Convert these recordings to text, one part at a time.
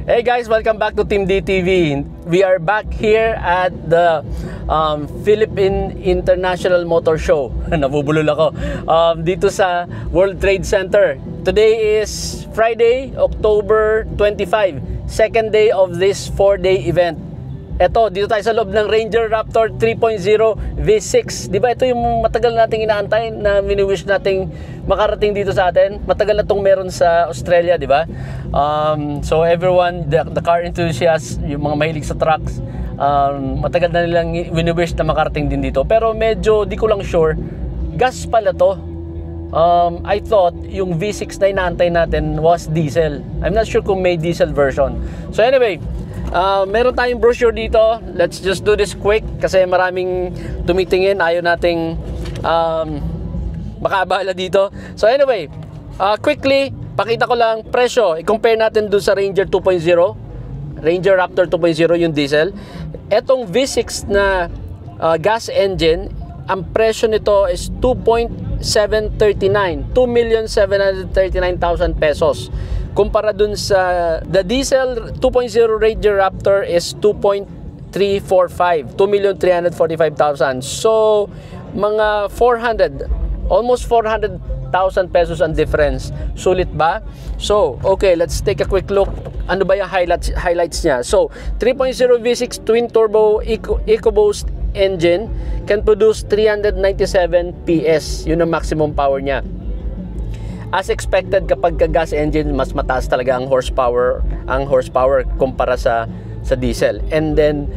Hey guys, welcome back to Team DTV. We are back here at the Philippine International Motor Show. Nabubulol ako. Dito sa World Trade Center. Today is Friday, October 25. Second day of this 4-day event. Eto, dito tayo sa loob ng Ranger Raptor 3.0 V6. Di ba ito yung matagal nating inaantay na mini-wish nating makarating dito sa atin? Matagal na itong meron sa Australia, di ba? So everyone, the car enthusiasts, yung mga mahilig sa trucks, matagal na nilang mini-wish na makarating din dito. Pero medyo di ko lang sure, gas pala to. I thought yung V6 na inaantay natin was diesel. I'm not sure kung may diesel version. So anyway, meron tayong brochure dito. Let's just do this quick kasi maraming tumitingin. Ayaw nating makaabala dito. So anyway, quickly, pakita ko lang presyo. I-compare natin dun sa Ranger 2.0, Ranger Raptor 2.0 yung diesel. Etong V6 na gas engine, ang presyo nito is 2.739, 2,739,000 pesos. Kumpara dun sa the diesel 2.0 Ranger Raptor is 2.345, 2,345,000. So mga 400, almost 400,000 pesos ang difference. Sulit ba? So okay, let's take a quick look. Ano ba yung highlights niya? So 3.0 V6 twin turbo EcoBoost engine can produce 397 PS. Yun ang maximum power niya. As expected, kapag gas engine, mas mataas talaga ang horsepower kumpara sa diesel. And then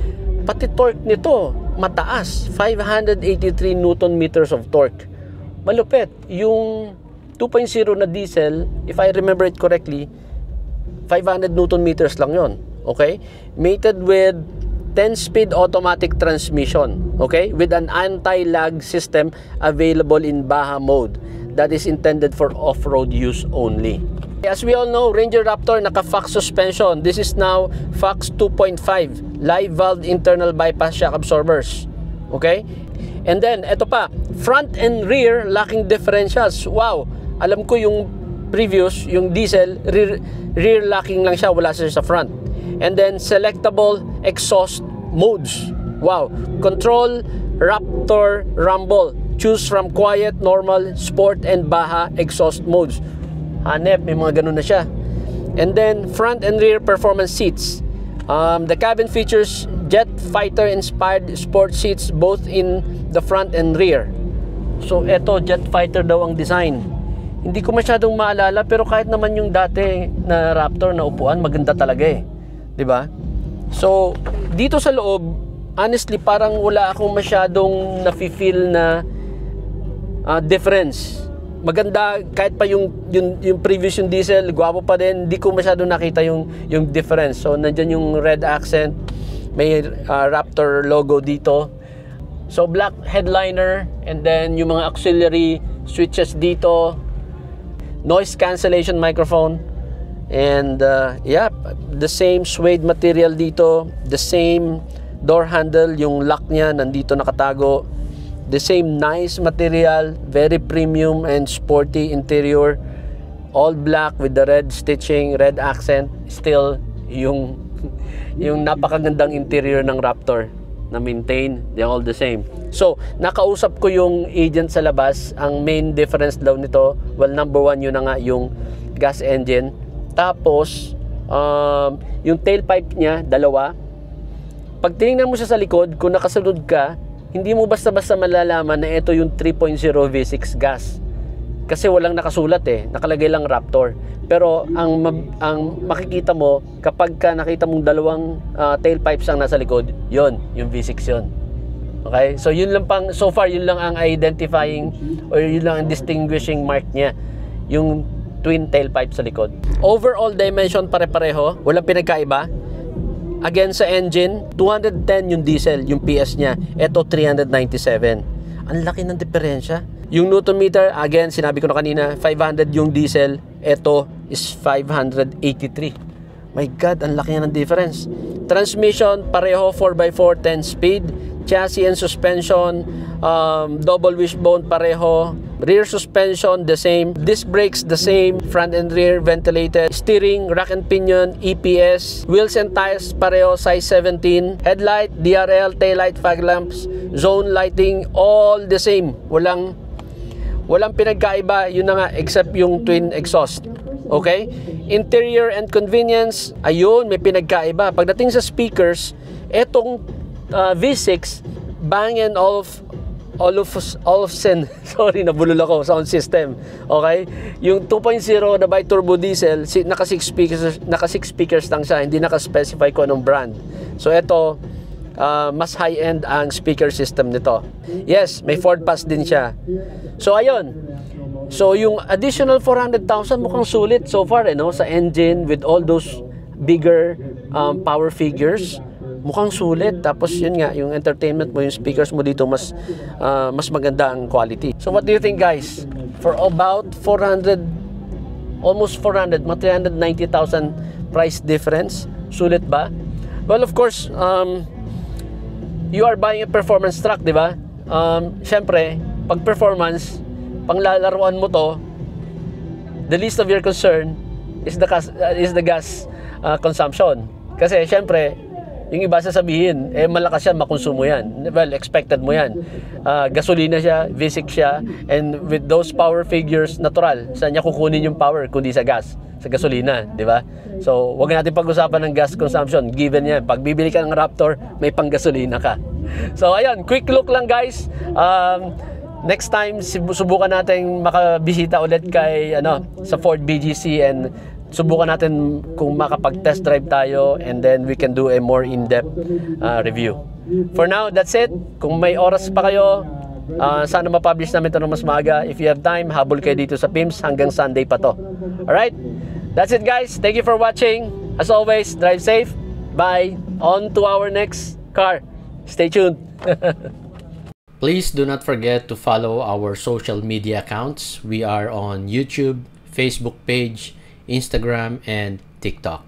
pati torque nito mataas, 583 Newton meters of torque. Malupit. Yung 2.0 na diesel, if I remember it correctly, 500 Newton meters lang yon. Okay? Mated with 10-speed automatic transmission, okay? With an anti-lag system available in Baja mode that is intended for off-road use only. As we all know, Ranger Raptor naka-FOX suspension. This is now FOX 2.5, live valve internal bypass shock absorbers. Okay? And then, eto pa, front and rear locking differentials. Wow! Alam ko yung previous, yung diesel, rear locking lang siya, wala siya sa front. And then, selectable exhaust modes. Wow! Control Raptor Rumble. Choose from quiet, normal, sport, and Baja exhaust modes. Hanep, may mga ganun na siya. And then, front and rear performance seats. The cabin features jet fighter-inspired sport seats both in the front and rear. So, eto, jet fighter daw ang design. Hindi ko masyadong maalala, pero kahit naman yung dati na Raptor na upuan, maganda talaga eh. Diba? So, dito sa loob, honestly, parang wala akong masyadong nafe-feel na difference. Maganda kahit pa yung previous yung diesel, gwapo pa din, hindi ko masyadong nakita yung difference. So nandiyan yung red accent, may Raptor logo dito. So black headliner, and then yung mga auxiliary switches dito, noise cancellation microphone, and yeah, the same suede material dito, the same door handle, yung lock niya nandito nakatago. The same nice material, very premium and sporty interior, all black with the red stitching, red accent. Still yung napakagandang interior ng Raptor na maintain, they're all the same. So nakausap ko yung agent sa labas. Ang main difference daw nito, well, number one, yun na nga yung gas engine. Tapos yung tailpipe niya, dalawa. Pag tinignan mo siya sa likod, kung nakasunod ka, hindi mo basta-basta malalaman na ito yung 3.0 V6 gas. Kasi walang nakasulat eh. Nakalagay lang Raptor. Pero ang makikita mo, kapag ka nakita mong dalawang tailpipes ang nasa likod, yon yung V6 yon. Okay? So yun lang so far, yun lang ang identifying or yun lang ang distinguishing mark niya. Yung twin tailpipe sa likod. Overall dimension pare-pareho. Walang pinagkaiba. Again sa engine, 210 yung diesel, yung PS niya. Ito 397. Ang laki ng diferensya. Yung Newton meter, again, sinabi ko na kanina, 500 yung diesel. Ito is 583. My God, ang laki ng difference. Transmission, pareho, 4x4, 10 speed. Chassis and suspension, double wishbone pareho. Rear suspension, the same. Disc brakes, the same. Front and rear ventilated. Steering, rack and pinion, EPS. Wheels and tires, pareho, size 17. Headlight, DRL, taillight, fog lamps, zone lighting, all the same. Walang pinagkaiba, yun na nga, except yung twin exhaust. Okay? Interior and convenience, ayun, may pinagkaiba. Pagdating sa speakers, etong V6, Bang & Olufsen, sorry, nabulol ako, sound system. Okay? Yung 2.0 na bi-turbo diesel, naka 6 speakers lang siya, hindi naka-specify ko anong brand. So ito, mas high-end ang speaker system nito. Yes, may Ford Pass din siya. So ayun. So yung additional 400,000 mukhang sulit so far, no? Sa engine with all those bigger power figures. Mukhang sulit. Tapos yun nga, yung entertainment mo, yung speakers mo dito mas maganda ang quality. So what do you think, guys? For about 400, almost 400, 390,000 price difference, sulit ba? Well, of course, you are buying a performance truck, di ba? Syempre, pag performance, panglalaruan mo to, the least of your concern is the gas consumption. Kasi syempre, yung iba sasabihin, malakas yan, makonsumo yan. Well, expected mo yan. Gasolina siya, V6 siya, and with those power figures, natural, saan niya kukunin yung power kundi sa gas, sa gasolina, di ba? So, wag natin pag-usapan ng gas consumption. Given yan, pag bibili ka ng Raptor, may pang-gasolina ka. So, ayun, quick look lang, guys. Next time, subukan natin makabisita ulit kay sa Ford BGC, and subukan natin kung makapag-test drive tayo, and then we can do a more in-depth review. For now, that's it. Kung may oras pa kayo, sana ma-publish namin ito ng mas maaga. If you have time, habol kayo dito sa PIMS hanggang Sunday pa to. Alright? That's it, guys. Thank you for watching. As always, drive safe. Bye. On to our next car. Stay tuned. Please do not forget to follow our social media accounts. We are on YouTube, Facebook page, Instagram, and TikTok.